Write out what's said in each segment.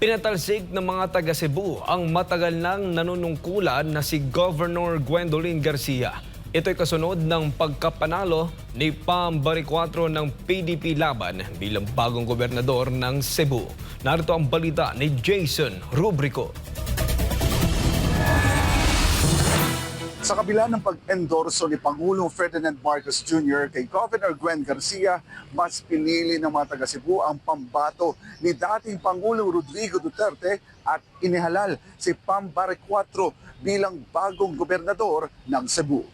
Pinatalsik ng mga taga Cebu ang matagal nang nanunungkulan na si Governor Gwendolyn Garcia. Ito'y kasunod ng pagkapanalo ni Pam Baricuatro ng PDP laban bilang bagong gobernador ng Cebu. Narito ang balita ni Jason Rubrico. Sa kabila ng pag-endorso ni Pangulong Ferdinand Marcos Jr. kay Governor Gwen Garcia, mas pinili ng mga taga Cebu ang pambato ni dating Pangulong Rodrigo Duterte at inihalal si Pam Baricuatro bilang bagong gobernador ng Cebu.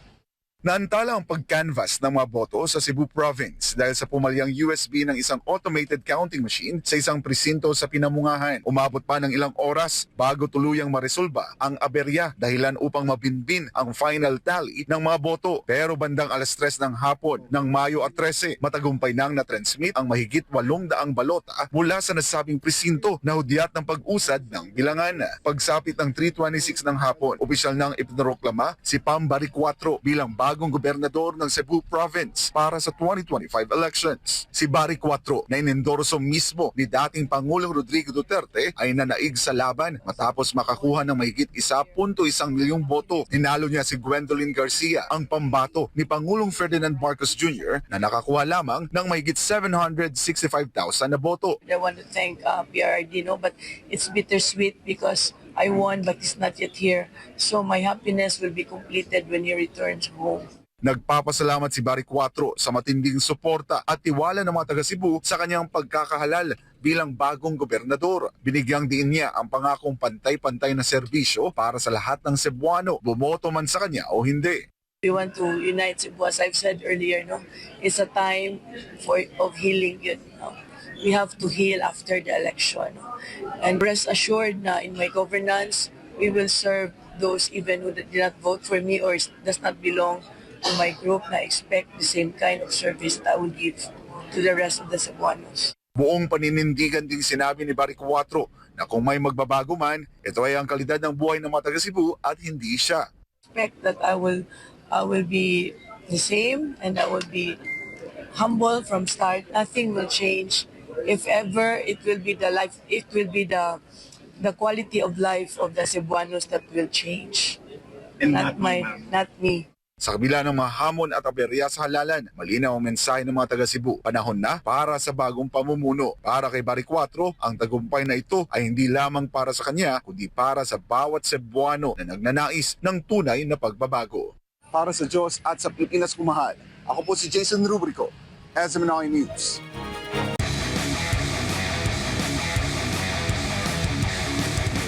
Naantala ang pag-canvass ng mga boto sa Cebu Province dahil sa pumalyang USB ng isang automated counting machine sa isang presinto sa Pinamungahan. Umabot pa ng ilang oras bago tuluyang maresolba ang aberya dahilan upang mabinbin ang final tally ng mga boto. Pero bandang alas 3 ng hapon ng Mayo 13, matagumpay nang na-transmit ang mahigit 800 balota mula sa nasabing presinto na hudyat ng pag-usad ng bilangan. Pagsapit ng 3:26 ng hapon, opisyal nang ipinroklama si Pam Baricuatro bilang bagong gobernador ng Cebu Province para sa 2025 elections. Si Baricuatro na inendorso mismo ni dating Pangulong Rodrigo Duterte ay nanaig sa laban matapos makakuha ng mahigit 1.1 milyong boto. Hinalo niya si Gwendolyn Garcia, ang pambato ni Pangulong Ferdinand Marcos Jr. na nakakuha lamang ng mahigit 765,000 na boto. I want to thank PRRD, but it's bittersweet because I won but he's not yet here. So my happiness will be completed when he returns home. Nagpapasalamat si Baricuatro sa matinding suporta at tiwala ng mga taga Cebu sa kanyang pagkakahalal bilang bagong gobernador. Binigyang diin niya ang pangakong pantay-pantay na serbisyo para sa lahat ng Cebuano, bumoto man sa kanya o hindi. We want to unite Cebu, as I've said earlier. It's a time of healing. We have to heal after the election. And rest assured na in my governance, we will serve those even who did not vote for me or does not belong to my group na expect the same kind of service that I will give to the rest of the Cebuanos. Buong paninindigan din sinabi ni Baricuatro na kung may magbabago man, ito ay ang kalidad ng buhay ng mga taga Cebu at hindi siya. Expect that I will be the same and I will be humble from start. Nothing will change. If ever, it will be the quality of life of the Cebuanos that will change. And Not me. Sa kabila ng mga hamon at aberya sa halalan, malinaw ang mensahe ng mga taga Cebu. Panahon na para sa bagong pamumuno. Para kay Baricuatro, ang tagumpay na ito ay hindi lamang para sa kanya, kundi para sa bawat Cebuano na nagnanais ng tunay na pagbabago. Para sa Diyos at sa Pilipinas kumahal, ako po si Jason Rubrico, SMNI News.